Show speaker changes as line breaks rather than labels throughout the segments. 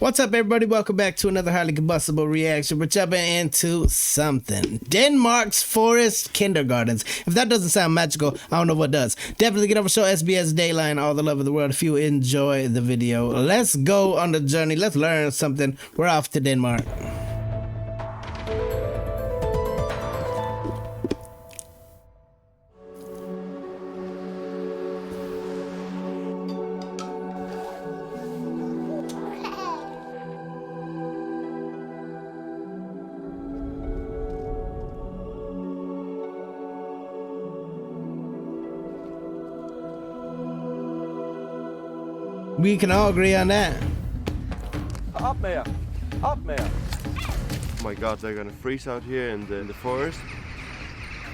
What's up, everybody? Welcome back to another highly combustible reaction. We're jumping into something. Denmark's forest kindergartens. If that doesn't sound magical, I don't know what does. Definitely get over, show SBS Dayline all the love of the world if you enjoy the video. Let's go on the journey. Let's learn something. We're off to Denmark. We can all agree on that.
Up there. Up there.
Oh my god, they're gonna freeze out here in the forest.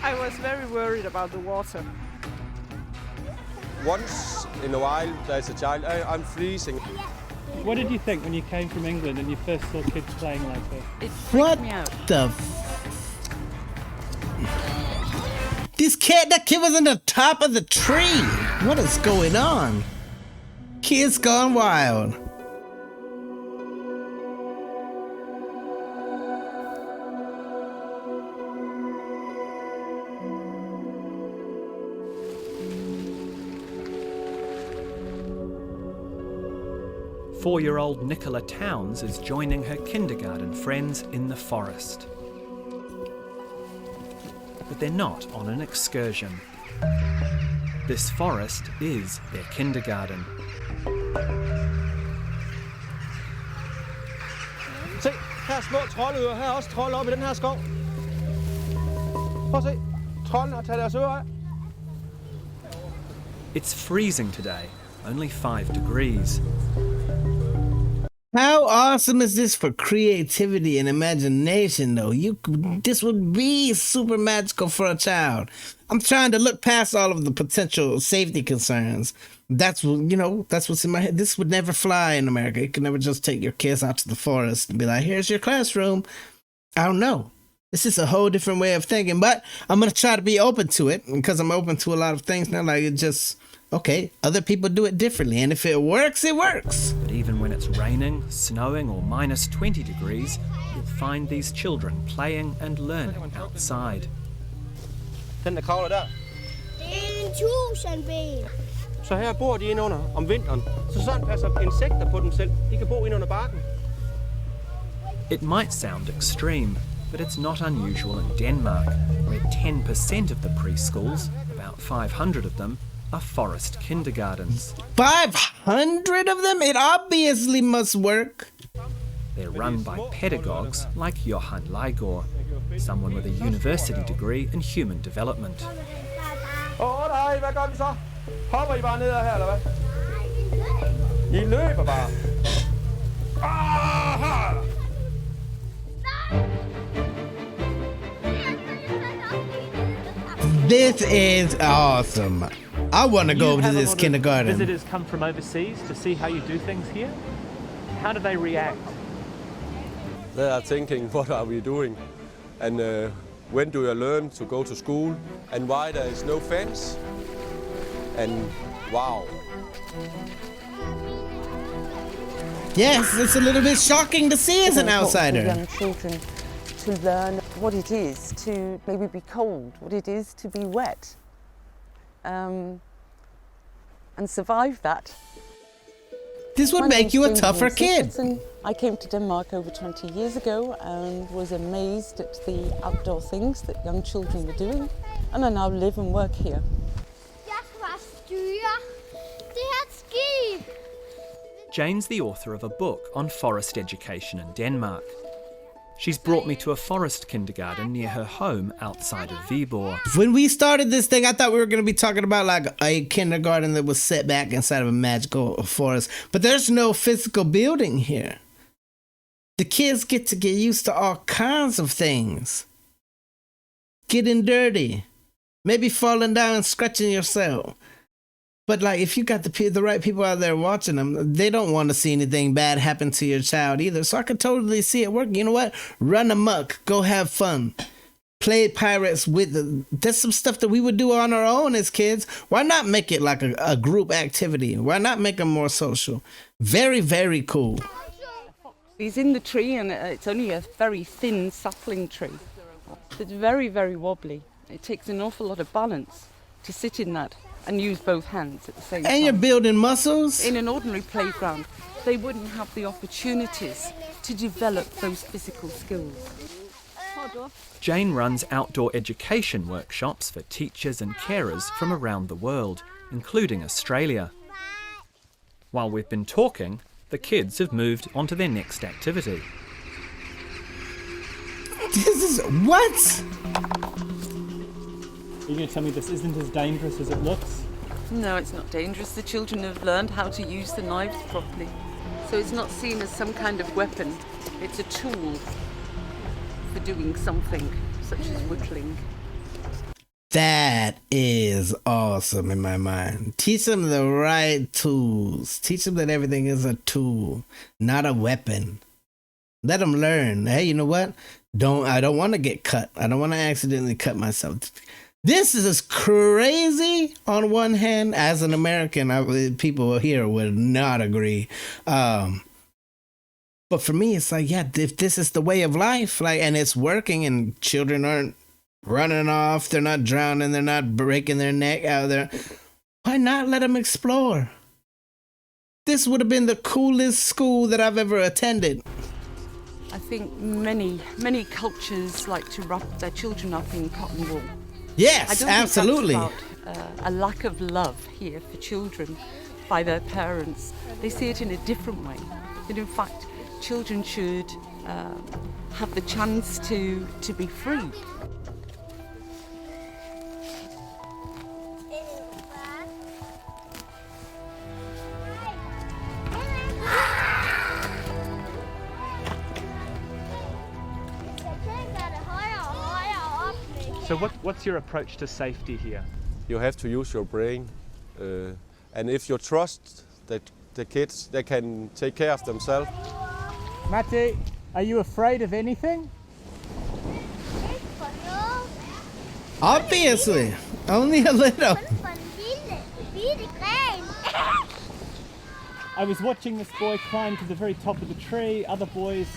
I was very worried about the water.
Once in a while, there's a child. I'm freezing.
What did you think when you came from England and you first saw kids playing like this?
It freaked me out.
The that kid was in the top of the tree. What is going on? Kids gone wild.
Four-year-old Nicola Towns is joining her kindergarten friends in the forest. But they're not on an excursion. This forest is their kindergarten.
Se, her er små troldøer. Her er også trolde oppe i den her skov. Prøv at se. Troldene har taget deres ører af.
It's freezing today, only 5 degrees.
How awesome is this for creativity and imagination, though? This would be super magical for a child. I'm trying to look past all of the potential safety concerns. That's what, that's what's in my head. This would never fly in America. You could never just take your kids out to the forest and be like, here's your classroom. I don't know. This is a whole different way of thinking, but I'm going to try to be open to it because I'm open to a lot of things now. Like, it just, okay, other people do it differently. And if it works, it works.
But even when it's raining, snowing, or minus 20 degrees, you'll find these children playing and learning outside.
Den der kravler der.
Det er en tusindben.
Så her bor de inde under om vinteren. Så sådan passer insekter på dem selv. De kan bo inde under barken.
It might sound extreme, but it's not unusual in Denmark, where 10% of the preschools, about 500 of them, are forest kindergartens.
500 of them? It obviously must work.
They're run by pedagogues like Johan Leigård, someone with a university degree in human development.
Nej, hvad gør vi så? Hopper I bare ned her, eller hvad? I løber bare. Aha!
This is awesome. I want to go over to this kindergarten.
Visitors come from overseas to see how you do things here. How do they react?
They are thinking, what are we doing? And when do you learn to go to school? And why there is no fence? And wow.
Yes, it's a little bit shocking to see as an outsider.
Young children to learn what it is to maybe be cold, what it is to be wet, and survive that.
This would make you a tougher kid.
I came to Denmark over 20 years ago and was amazed at the outdoor things that young children were doing, and I now live and work here.
Jane's the author of a book on forest education in Denmark. She's brought me to a forest kindergarten near her home outside of Viborg.
When we started this thing, I thought we were going to be talking about like a kindergarten that was set back inside of a magical forest. But there's no physical building here. The kids get to get used to all kinds of things. Getting dirty. Maybe falling down and scratching yourself. But like, if you got the right people out there watching them, they don't want to see anything bad happen to your child either. So I could totally see it working. You know what? Run amok. Go have fun. Play pirates with the... That's some stuff that we would do on our own as kids. Why not make it like a group activity? Why not make them more social? Very, very cool.
He's in the tree, and it's only a very thin sapling tree. It's very, very wobbly. It takes an awful lot of balance to sit in that and use both hands at the same time.
And you're building muscles?
In an ordinary playground, they wouldn't have the opportunities to develop those physical skills.
Jane runs outdoor education workshops for teachers and carers from around the world, including Australia. While we've been talking, the kids have moved on to their next activity.
This is... what?
Are you going to tell me this isn't as dangerous as it looks?
No, it's not dangerous. The children have learned how to use the knives properly. So it's not seen as some kind of weapon. It's a tool for doing something, such as whittling.
That is awesome in my mind. Teach them the right tools. Teach them that everything is a tool, not a weapon. Let them learn. Hey, you know what? I don't want to get cut. I don't want to accidentally cut myself. This is crazy on one hand. As an American, people here would not agree. But for me, it's like, yeah, if this is the way of life, like, and it's working, and children aren't running off, they're not drowning, they're not breaking their neck out there, why not let them explore? This would have been the coolest school that I've ever attended.
I think many cultures like to wrap their children up in cotton wool.
Yes,
I don't
absolutely.
think that's about a lack of love here for children by their parents. They see it in a different way. And in fact, children should have the chance to be free.
So what's your approach to safety here?
You have to use your brain, and if you trust that the kids, they can take care of themselves.
Matti, are you afraid of anything?
Obviously, only a little.
I was watching this boy climb to the very top of the tree, other boys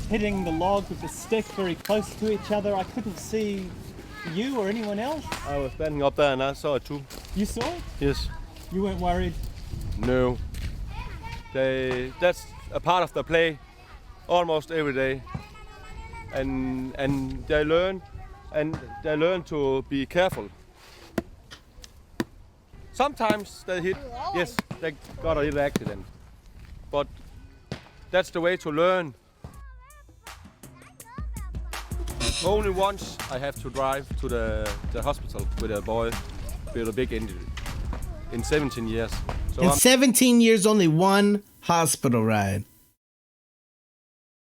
hitting the log with the stick very close to each other. I couldn't see you or anyone else.
I was standing up there and I saw it too.
You saw it?
Yes.
You weren't worried?
No. That's a part of the play almost every day. And they learn to be careful. Sometimes they hit, yes, they got a little accident. But that's the way to learn. Only once I have to drive to the hospital with a boy with a big injury in 17 years. So
in 17 years, only one hospital ride.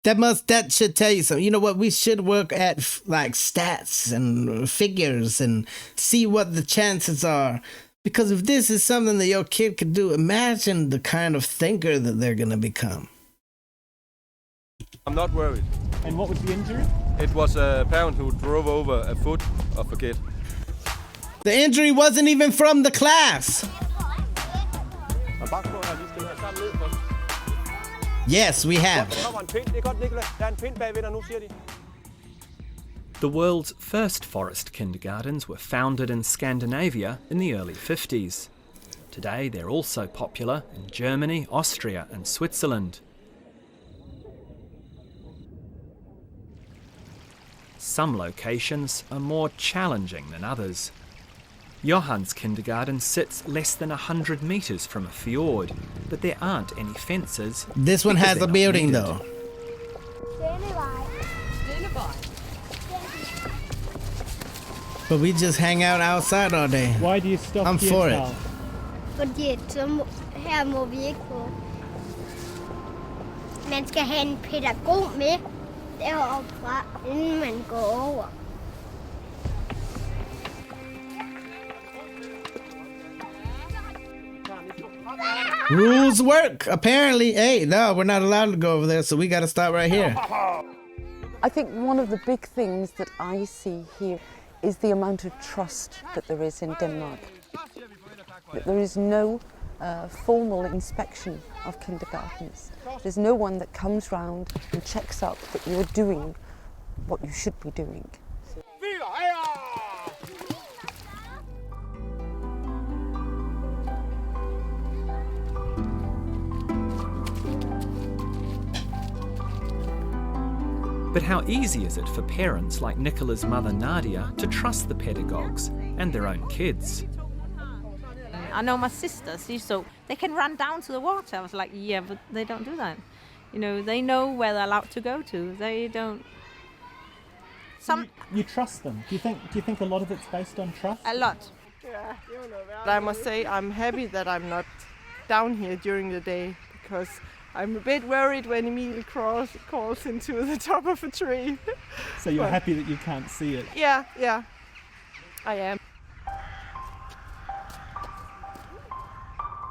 That should tell you something. You know what? We should work at like stats and figures and see what the chances are. Because if this is something that your kid could do, imagine the kind of thinker that they're going to become.
I'm not worried.
And what was the injury?
It was a parent who drove over a foot of a kid.
The injury wasn't even from the class. Yes, we have.
The world's first forest kindergartens were founded in Scandinavia in the early 50s. Today they're also popular in Germany, Austria and Switzerland. Some locations are more challenging than others. Johann's kindergarten sits less than 100 metres from a fjord, but there aren't any fences.
This one has a building though. But we just hang out outside all day.
Why do you stop
I'm
here,
for it.
Carl?
Fordi her må vi ikke gå. Man skal have en pædagog med deroppe fra, inden man går over.
Rules work, apparently. Hey, no, we're not allowed to go over there, so we got to stop right here.
I think one of the big things that I see here is the amount of trust that there is in Denmark. That there is no formal inspection of kindergartens. There's no one that comes round and checks up that you're doing what you should be doing.
But how easy is it for parents like Nicola's mother Nadia to trust the pedagogues and their own kids?
I know my sisters, so they can run down to the water. I was like, yeah, but they don't do that. You know, they know where they're allowed to go to. They don't.
You trust them. Do you think a lot of it's based on trust?
A lot.
Yeah. But I must say I'm happy that I'm not down here during the day, because I'm a bit worried when Emil crawls into the top of a tree.
So you're happy that you can't see it?
Yeah, I am.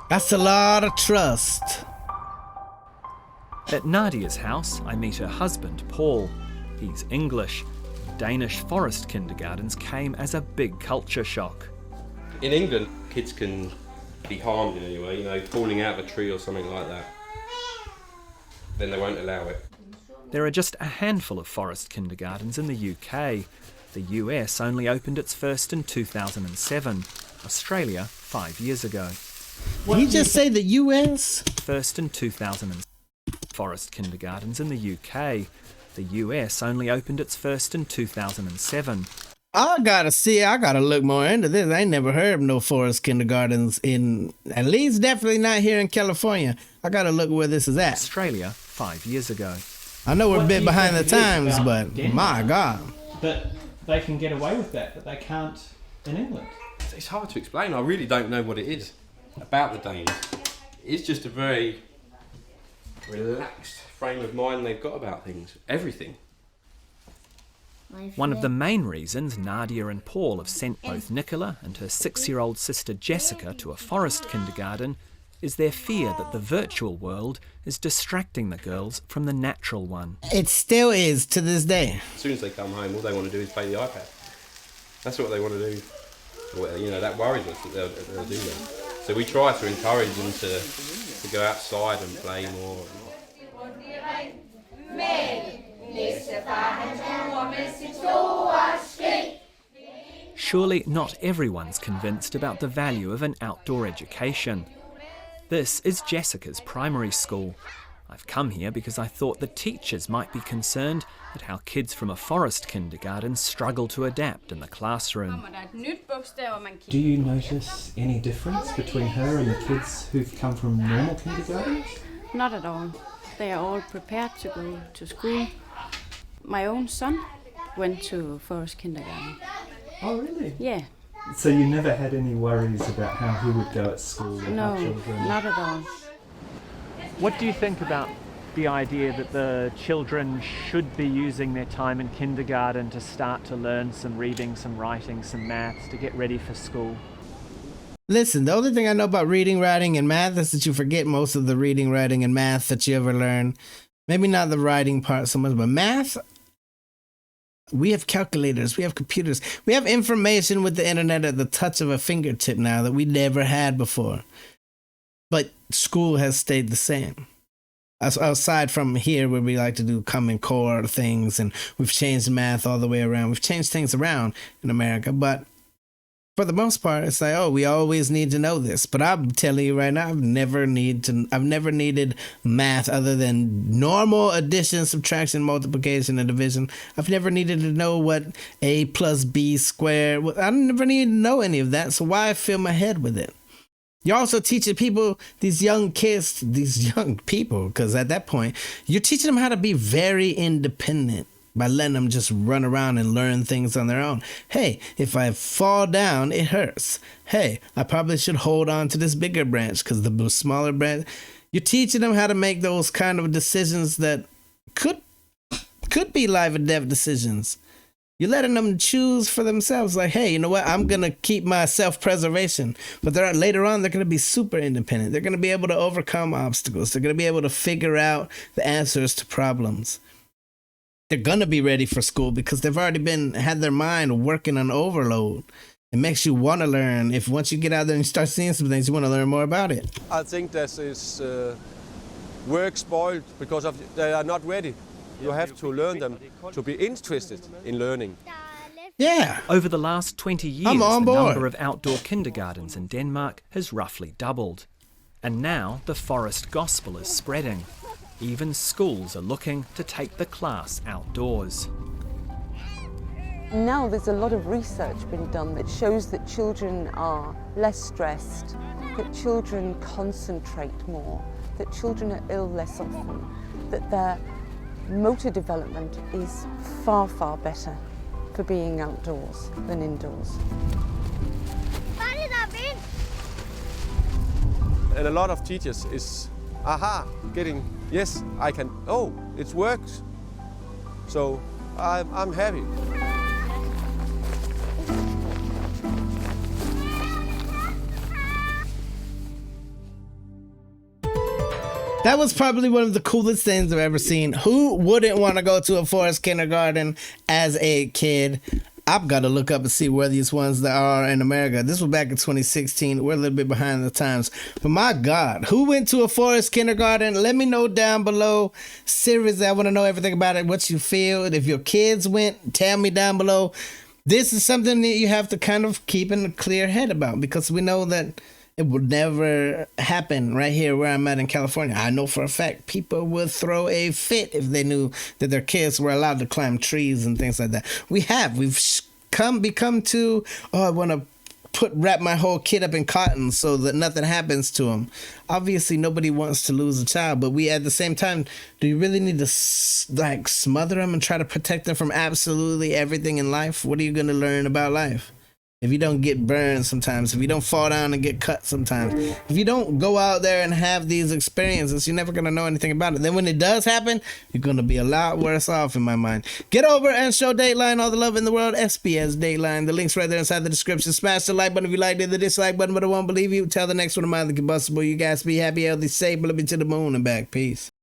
That's a lot of trust.
At Nadia's house, I meet her husband, Paul. He's English. Danish forest kindergartens came as a big culture shock.
In England, kids can be harmed in any way, you know, falling out of a tree or something like that. Then they won't allow it.
There are just a handful of forest kindergartens in the UK. The US only opened its first in 2007. Australia 5 years ago.
Did you just say the US?
First in 2007. Forest kindergartens in the UK. The US only opened its first in 2007.
I gotta look more into this. I ain't never heard of no forest kindergartens at least definitely not here in California. I gotta look where this is at.
Australia 5 years ago.
I know we're a bit behind the times, but my God.
But they can get away with that, but they can't in England.
It's hard to explain. I really don't know what it is about the Danes. It's just a very relaxed frame of mind they've got about things, everything.
One of the main reasons Nadia and Paul have sent both Nicola and her 6-year-old sister Jessica to a forest kindergarten is their fear that the virtual world is distracting the girls from the natural one.
It still is to this day.
As soon as they come home, all they want to do is play the iPad. That's what they want to do. Well, you know, that worries us that they'll do that. So we try to encourage them to go outside and play more.
Surely not everyone's convinced about the value of an outdoor education. This is Jessica's primary school. I've come here because I thought the teachers might be concerned at how kids from a forest kindergarten struggle to adapt in the classroom.
Do you notice any difference between her and the kids who've come from normal kindergartens?
Not at all. They are all prepared to go to school. My own son went to forest kindergarten.
Oh, really?
Yeah.
So you never had any worries about how he would go at school?
No, not at all.
What do you think about the idea that the children should be using their time in kindergarten to start to learn some reading, some writing, some maths, to get ready for school?
Listen, the only thing I know about reading, writing, and math is that you forget most of the reading, writing, and math that you ever learn. Maybe not the writing part so much, but math, we have calculators, we have computers, we have information with the internet at the touch of a fingertip now that we never had before. But school has stayed the same. Aside from here where we like to do Common Core things and we've changed math all the way around. We've changed things around in America, but for the most part, it's like, oh, we always need to know this. But I'm telling you right now, I've never needed math other than normal addition, subtraction, multiplication, and division. I've never needed to know what A plus B squared. I never needed to know any of that. So why fill my head with it? You're also teaching people, these young kids, these young people, because at that point, you're teaching them how to be very independent by letting them just run around and learn things on their own. Hey, if I fall down, it hurts. Hey, I probably should hold on to this bigger branch because the smaller branch. You're teaching them how to make those kind of decisions that could be life and death decisions. You're letting them choose for themselves. Like, hey, you know what? I'm going to keep my self-preservation. But later on, they're going to be super independent. They're going to be able to overcome obstacles. They're going to be able to figure out the answers to problems. They're going to be ready for school because they've already had their mind working on overload. It makes you want to learn. If once you get out there and start seeing some things, you want to learn more about it.
I think this is work spoiled because of they are not ready. You have to learn them to be interested in learning.
Yeah.
Over the last 20 years,
I'm on
the
board.
number of outdoor kindergartens in Denmark has roughly doubled. And now the forest gospel is spreading. Even schools are looking to take the class outdoors.
Now there's a lot of research been done that shows that children are less stressed, that children concentrate more, that children are ill less often, that their motor development is far, far better for being outdoors than indoors.
And a lot of teachers is, getting, yes, I can, oh, it works. So I'm happy.
That was probably one of the coolest things I've ever seen. Who wouldn't want to go to a forest kindergarten as a kid? I've got to look up and see where these ones that are in America. This was back in 2016. We're a little bit behind the times. But my God, who went to a forest kindergarten? Let me know down below. Seriously, I want to know everything about it, what you feel. If your kids went, tell me down below. This is something that you have to kind of keep in a clear head about, because we know that it would never happen right here where I'm at in California. I know for a fact people would throw a fit if they knew that their kids were allowed to climb trees and things like that. We've become to, I want to wrap my whole kid up in cotton so that nothing happens to him. Obviously, nobody wants to lose a child, but we at the same time, do you really need to smother them and try to protect them from absolutely everything in life? What are you going to learn about life? If you don't get burned sometimes, if you don't fall down and get cut sometimes, if you don't go out there and have these experiences, you're never going to know anything about it. Then when it does happen, you're going to be a lot worse off in my mind. Get over and show Dateline all the love in the world. SBS Dateline. The link's right there inside the description. Smash the like button if you liked it, the dislike button, but I won't believe you. Tell the next one of mine, the Combustible. You guys be happy, healthy, safe, but let me to the moon and back. Peace.